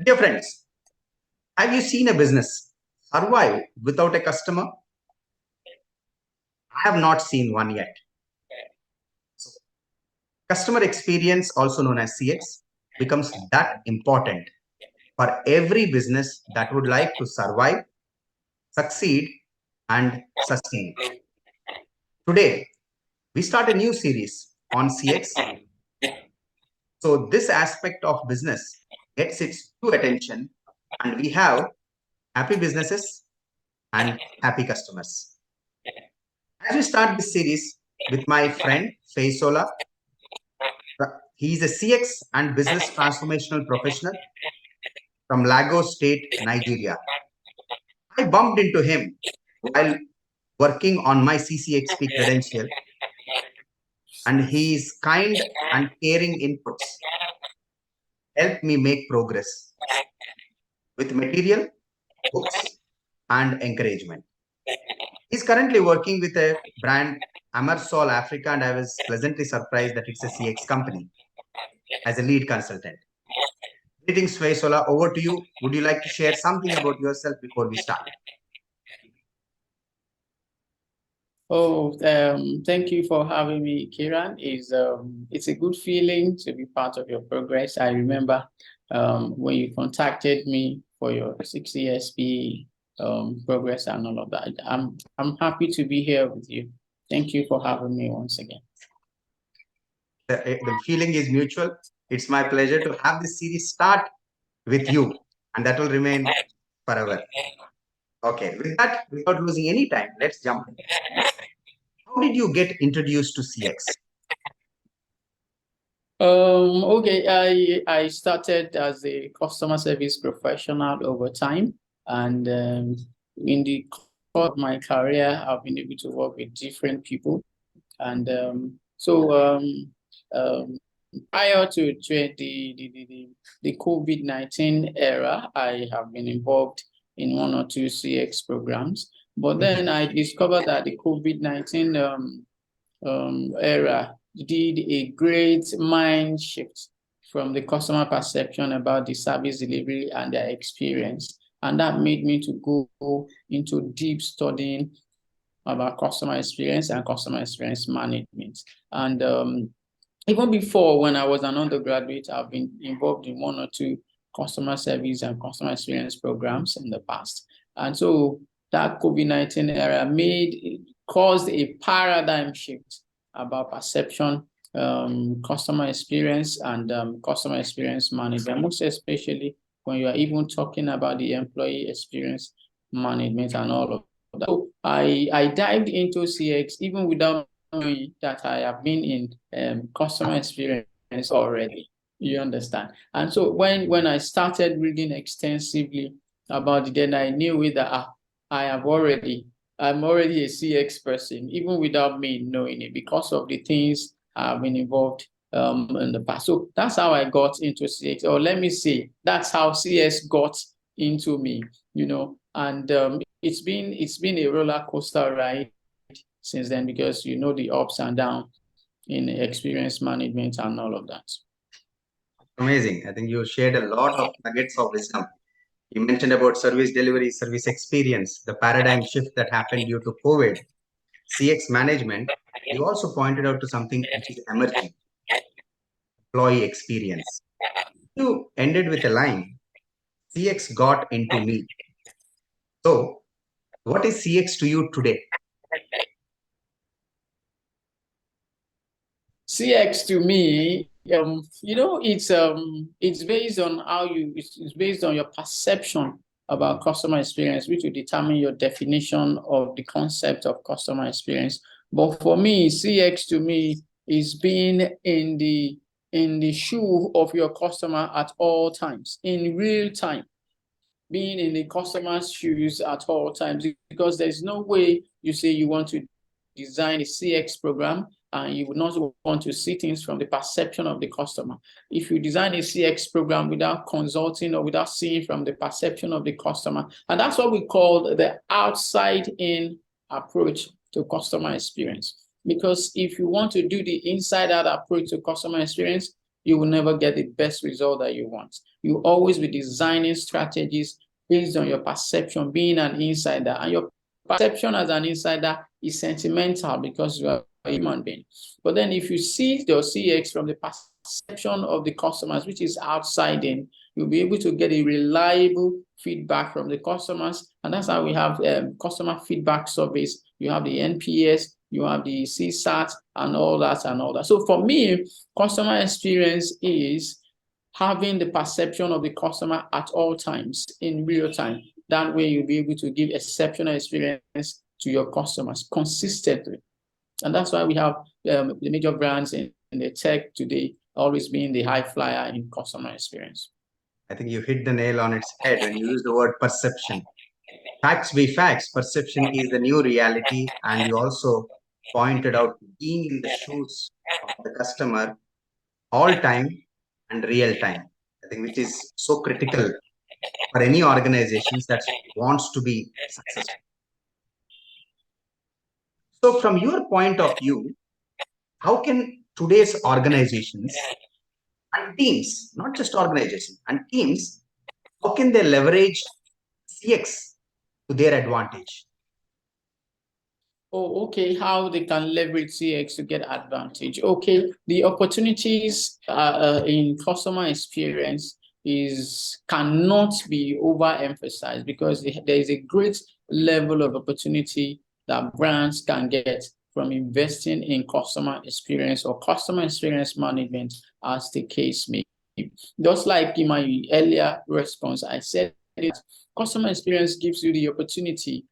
Dear friends, have you seen a business survive without a customer? I have not seen one yet. So, customer experience, also known as CX, becomes that important for every business that would like to survive, succeed, and sustain. Today, we start a new series on CX. So, this aspect of business gets its true attention, and we have happy businesses and happy customers. As we start this series with my friend Feyisola, he is a CX and business transformational professional from Lagos State, Nigeria. I bumped into him while working on my CCXP credential, and his kind and caring inputs helped me make progress with material, books, and encouragement. He's currently working with a brand, Amarsol Africa, and I was pleasantly surprised that it's a CX company as a lead consultant. Greetings, Feyisola. Over to you. Would you like to share something about yourself before we start? Thank you for having me, Kiran. It's a good feeling to be part of your progress. I remember when you contacted me for your 6CSP progress and all of that. I'm happy to be here with you. Thank you for having me once again. The feeling is mutual. It's my pleasure to have this series start with you, and that will remain forever. Okay, with that, without losing any time, let's jump in. How did you get introduced to CX? Okay, I started as a customer service professional over time, and in the course of my career, I've been able to work with different people, and prior to the COVID-19 era, I have been involved in 1 or 2 CX programs, but then I discovered that the COVID-19 era did a great mind shift from the customer perception about the service delivery and their experience. And that made me to go into deep studying about customer experience and customer experience management. And even before, when I was an undergraduate, I've been involved in 1 or 2 customer service and customer experience programs in the past. And so that COVID-19 era caused a paradigm shift about perception, customer experience, and customer experience management, most especially when you are even talking about the employee experience management and all of that. So I dived into CX even without knowing that I have been in customer experience already. You understand? And so when I started reading extensively about it, then I knew that I'm already a CX person, even without me knowing it, because of the things I've been involved in the past. So that's how I got into CX, or let me say, that's how CS got into me, and it's been a roller coaster ride since then, because the ups and downs in experience management and all of that. Amazing. I think you shared a lot of nuggets of wisdom. You mentioned about service delivery, service experience, the paradigm shift that happened due to COVID, CX management. You also pointed out to something which is emerging, employee experience. You ended with a line, CX got into me. So, what is CX to you today? CX to me, it's based on it's based on your perception about customer experience, which will determine your definition of the concept of customer experience. But for me, CX to me is being in the shoe of your customer at all times, in real time, being in the customer's shoes at all times, because there's no way you say you want to design a CX program and you would not want to see things from the perception of the customer. If you design a CX program without consulting or without seeing from the perception of the customer, and that's what we call the outside-in approach to customer experience. Because if you want to do the inside-out approach to customer experience, you will never get the best result that you want. You always be designing strategies based on your perception, being an insider. And your perception as an insider is sentimental because you are a human being. But then if you see your CX from the perception of the customers, which is outside in, you'll be able to get a reliable feedback from the customers. And that's how we have customer feedback surveys. You have the NPS, you have the CSAT, and all that and all that. So for me, customer experience is having the perception of the customer at all times in real time. That way you'll be able to give exceptional experience to your customers consistently. And that's why we have the major brands in the tech today always being the high flyer in customer experience. I think you hit the nail on its head when you use the word perception. Facts be facts, perception is the new reality. And you also pointed out being in the shoes of the customer all time and real time. I think which is so critical for any organizations that wants to be successful. So from your point of view, how can today's organizations and teams, not just organizations and teams, how can they leverage CX to their advantage? Oh, okay. How they can leverage CX to get advantage. Okay, the opportunities in customer experience cannot be overemphasized because there is a great level of opportunity that brands can get from investing in customer experience or customer experience management, as the case may be. Just like in my earlier response, I said that customer experience gives you the opportunity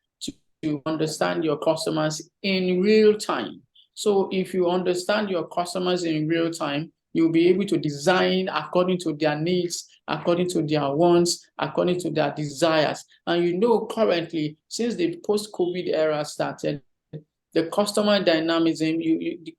to understand your customers in real time. So if you understand your customers in real time, you'll be able to design according to their needs, according to their wants, according to their desires. And you know, currently, since the post-COVID era started, the customer dynamism, the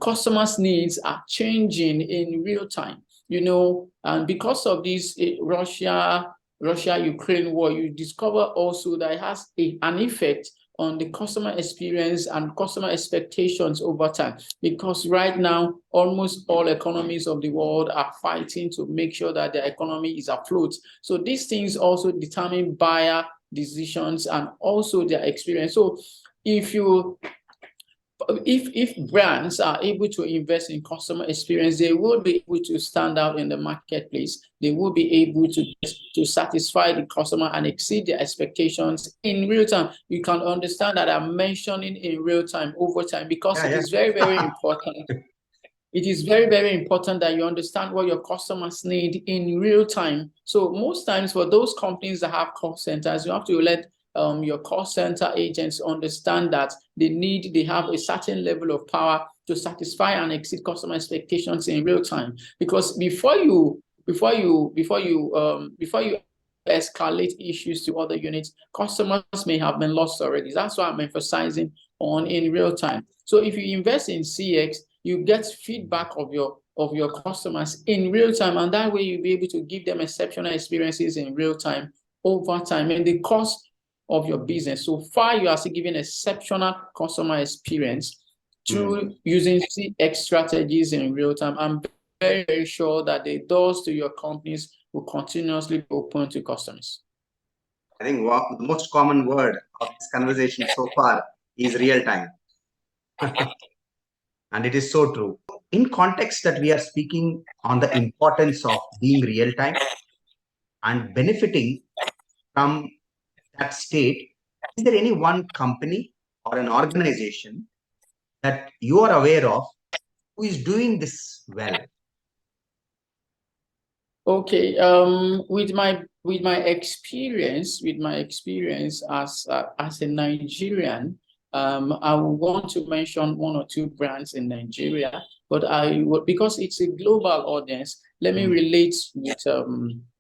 customers' needs are changing in real time. You know, and because of this Russia-Ukraine war, you discover also that it has an effect on the customer experience and customer expectations over time. Because right now, almost all economies of the world are fighting to make sure that the economy is afloat. So these things also determine buyer decisions and also their experience. So if brands are able to invest in customer experience, they will be able to stand out in the marketplace. They will be able to satisfy the customer and exceed their expectations in real time. You can understand that I'm mentioning in real time, over time, because it is very, very important. It is very, very important that you understand what your customers need in real time. So most times for those companies that have call centers, you have to let your call center agents understand that they have a certain level of power to satisfy and exceed customer expectations in real time. Because before you escalate issues to other units, customers may have been lost already. That's why I'm emphasizing on in real time. So if you invest in CX, you get feedback of your customers in real time, and that way you'll be able to give them exceptional experiences in real time over time and the cost of your business. So far, you are still giving exceptional customer experience through using CX strategies in real time. I'm very, very sure that the doors to your companies will continuously be open to customers. I think the most common word of this conversation so far is real time. And it is so true. In context that we are speaking on the importance of being real time and benefiting from that state, is there any one company or an organization that you are aware of who is doing this well? Okay, with my experience as a Nigerian, I want to mention one or two brands in Nigeria, but because it's a global audience, let me relate with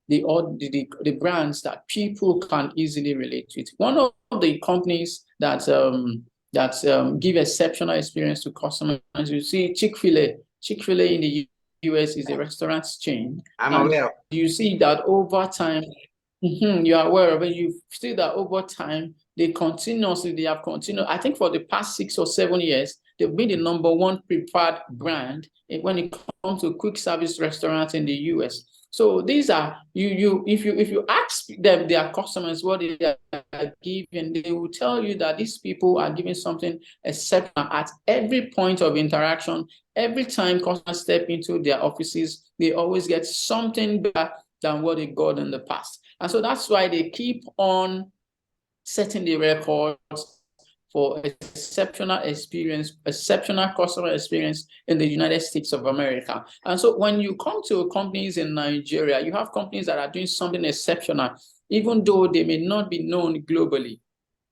the brands that people can easily relate with. One of the companies that give exceptional experience to customers, you see Chick-fil-A. Chick-fil-A in the US is a restaurant chain. I'm aware of. You see that over time, You are aware of it. You see that over time, they have continued. I think for the past 6 or 7 years, they've been the number one preferred brand when it comes to quick service restaurants in the US. So these are if you ask them, their customers, what they are giving, they will tell you that these people are giving something exceptional at every point of interaction. Every time customers step into their offices, they always get something better than what they got in the past. And so that's why they keep on setting the records for exceptional experience, exceptional customer experience in the United States of America. And so when you come to companies in Nigeria, you have companies that are doing something exceptional, even though they may not be known globally.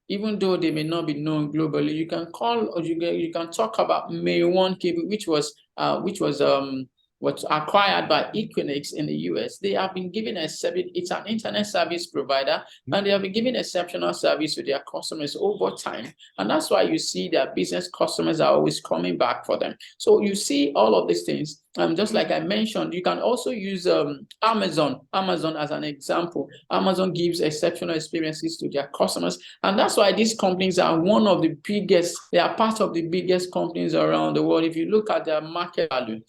Even though they may not be known globally, you can call or you can talk about May One Cable, which was acquired by Equinix in the US. They have been given a service. It's an internet service provider, and they have been giving exceptional service to their customers over time. And that's why you see that business customers are always coming back for them. So you see all of these things. Just like I mentioned, you can also use Amazon as an example. Amazon gives exceptional experiences to their customers. And that's why these companies are one of the biggest, they are part of the biggest companies around the world. If you look at their market value,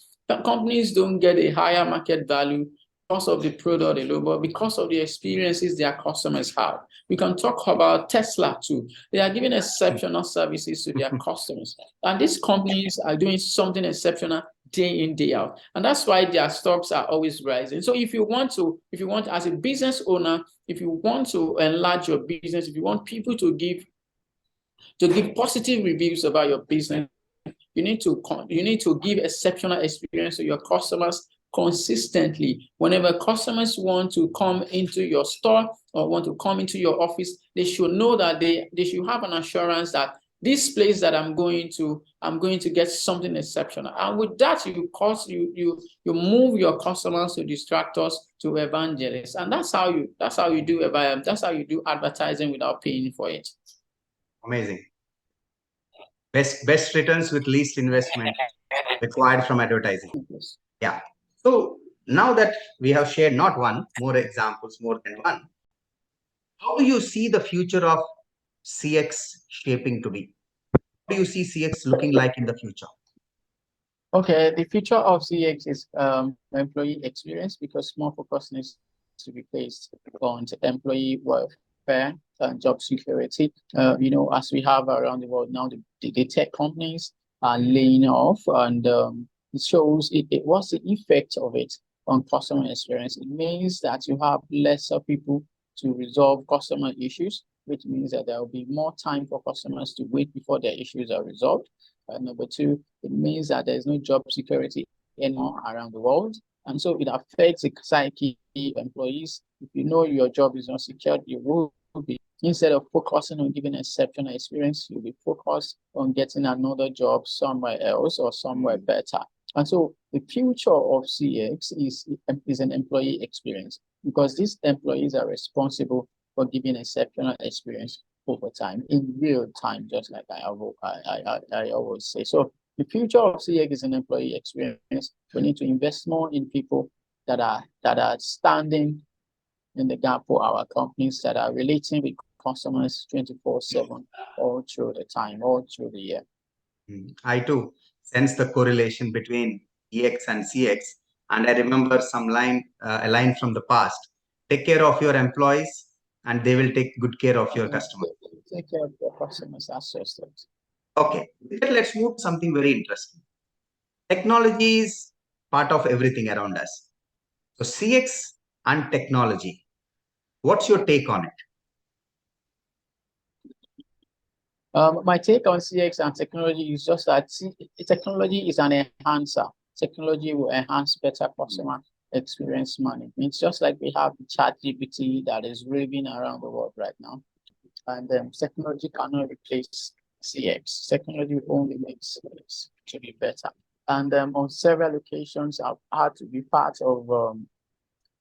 companies don't get a higher market value because of the product alone, but because of the experiences their customers have. We can talk about Tesla too. They are giving exceptional services to their customers. And these companies are doing something exceptional day in, day out. And that's why their stocks are always rising. So if you want as a business owner, if you want to enlarge your business, if you want people to give positive reviews about your business, you need to give exceptional experience to your customers consistently. Whenever customers want to come into your store or want to come into your office, they should know that they should have an assurance that this place that I'm going to get something exceptional. And with that, you move your customers to distractors to evangelists. And that's how you do advertising without paying for it. Amazing. Best returns with least investment required from advertising. Yeah. So now that we have shared not one, more examples, more than one, how do you see the future of CX shaping to be? How do you see CX looking like in the future? Okay, the future of CX is employee experience, because more focus needs to be placed on employee welfare and job security. As we have around the world now, the tech companies are laying off, and it shows what's the effect of it on customer experience. It means that you have lesser people to resolve customer issues, which means that there will be more time for customers to wait before their issues are resolved. Number two, it means that there's no job security anymore around the world. And so it affects the psyche of employees. If you know your job is not secured, you will be, instead of focusing on giving exceptional experience, you'll be focused on getting another job somewhere else or somewhere better. And so the future of CX is an employee experience, because these employees are responsible for giving exceptional experience over time, in real time, just like I always say. So the future of CX is an employee experience. We need to invest more in people that are standing in the gap for our companies, that are relating with customers 24/7 all through the time, all through the year. I too sense the correlation between EX and CX, and I remember a line from the past: take care of your employees, and they will take good care of your customers. Take care of your customers as yourselves. Okay, let's move to something very interesting. Technology is part of everything around us. So CX and technology, what's your take on it? My take on CX and technology is just that technology is an enhancer. Technology will enhance better customer experience management. It's just like we have the ChatGPT that is raving around the world right now. And technology cannot replace CX. Technology only makes CX to be better. And on several occasions, I've had to be part of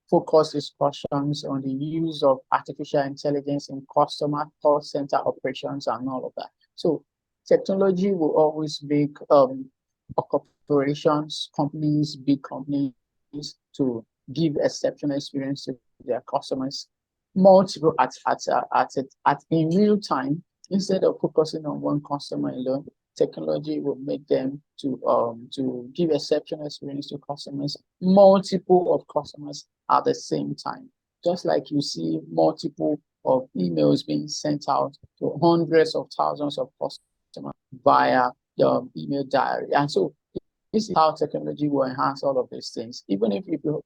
focus discussions on the use of artificial intelligence in customer call center operations and all of that. So technology will always make corporations, companies, big companies, to give exceptional experience to their customers multiple at in real time instead of focusing on one customer alone. Technology will make them to give exceptional experience to customers, multiple of customers at the same time. Just like you see multiple of emails being sent out to hundreds of thousands of customers via the email diary. And so this is how technology will enhance all of these things. Even if you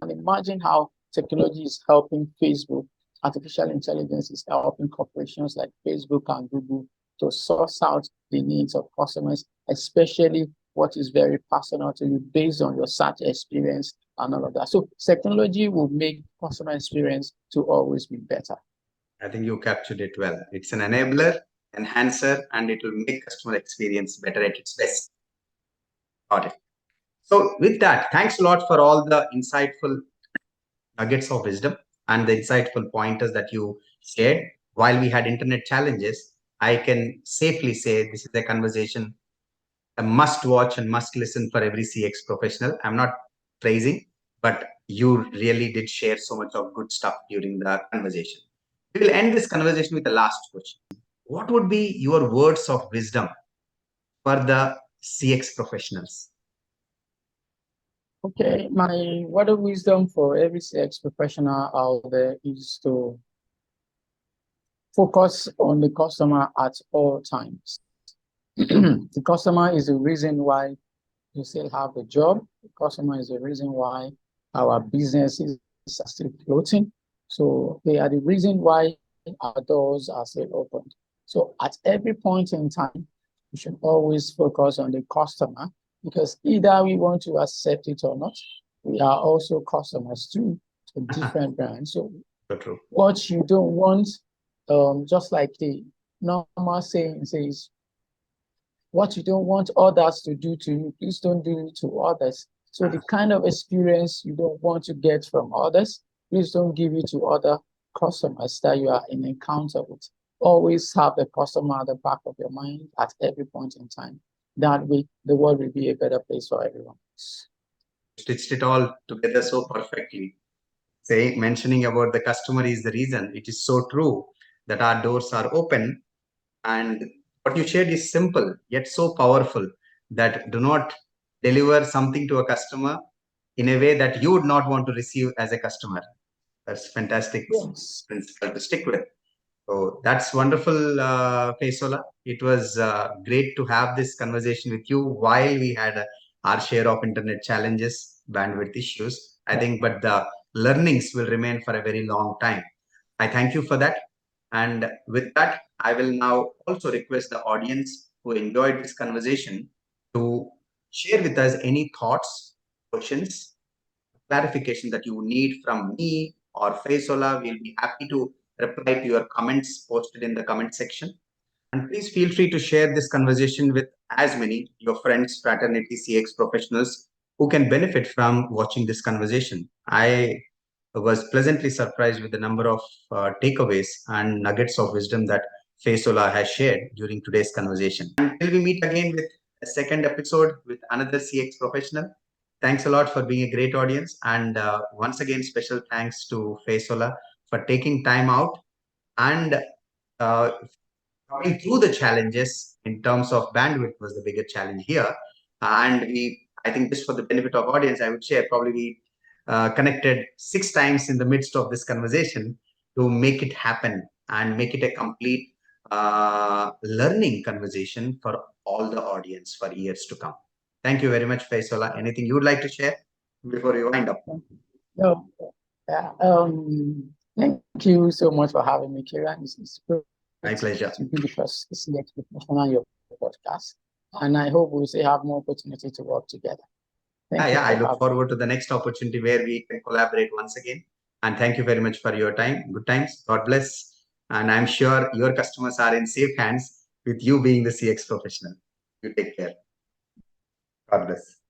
can imagine how technology is helping Facebook, artificial intelligence is helping corporations like Facebook and Google to source out the needs of customers, especially what is very personal to you based on your search experience and all of that. So technology will make customer experience to always be better. I think you captured it well. It's an enabler, enhancer, and it will make customer experience better at its best. Got it. So with that, thanks a lot for all the insightful nuggets of wisdom and the insightful pointers that you shared. While we had internet challenges, I can safely say this is a conversation, a must watch and must listen for every CX professional. I'm not praising, but you really did share so much of good stuff during the conversation. We will end this conversation with the last question. What would be your words of wisdom for the CX professionals? Okay, my word of wisdom for every CX professional out there is to focus on the customer at all times. The customer is the reason why you still have the job. The customer is the reason why our businesses are still floating. So they are the reason why our doors are still open. So at every point in time, we should always focus on the customer because either we want to accept it or not, we are also customers too to different brands. So true. What you don't want, just like the normal saying says, what you don't want others to do to you, please don't do it to others. So the kind of experience you don't want to get from others, please don't give it to other customers that you are in encounter with. Always have the customer at the back of your mind at every point in time. That way, the world will be a better place for everyone. Stitched it all together so perfectly. Mentioning about the customer is the reason. It is so true that our doors are open, and what you shared is simple yet so powerful that do not deliver something to a customer in a way that you would not want to receive as a customer. That's fantastic principle to stick with. So that's wonderful, Feyisola. It was great to have this conversation with you while we had our share of internet challenges, bandwidth issues. I think, but the learnings will remain for a very long time. I thank you for that. And with that, I will now also request the audience who enjoyed this conversation to share with us any thoughts, questions, clarification that you need from me or Feyisola. We'll be happy to reply to your comments posted in the comment section. And please feel free to share this conversation with as many your friends, fraternity, CX professionals who can benefit from watching this conversation. I was pleasantly surprised with the number of takeaways and nuggets of wisdom that Feyisola has shared during today's conversation. Until we meet again with a second episode with another CX professional, thanks a lot for being a great audience. And once again, special thanks to Feyisola for taking time out and uh, coming through the challenges in terms of bandwidth was the bigger challenge here. And I think just for the benefit of audience, I would share probably we connected 6 times in the midst of this conversation to make it happen and make it a complete learning conversation for all the audience for years to come. Thank you very much, Feyisola. Anything you would like to share before we wind up? No, thank you so much for having me, Kieran. It's My pleasure. to be the first CX professional on your podcast. And I hope we'll still have more opportunity to work together. Thank you. I look forward to the next opportunity where we can collaborate once again. And thank you very much for your time. Good times. God bless. And I'm sure your customers are in safe hands with you being the CX professional. You take care. God bless.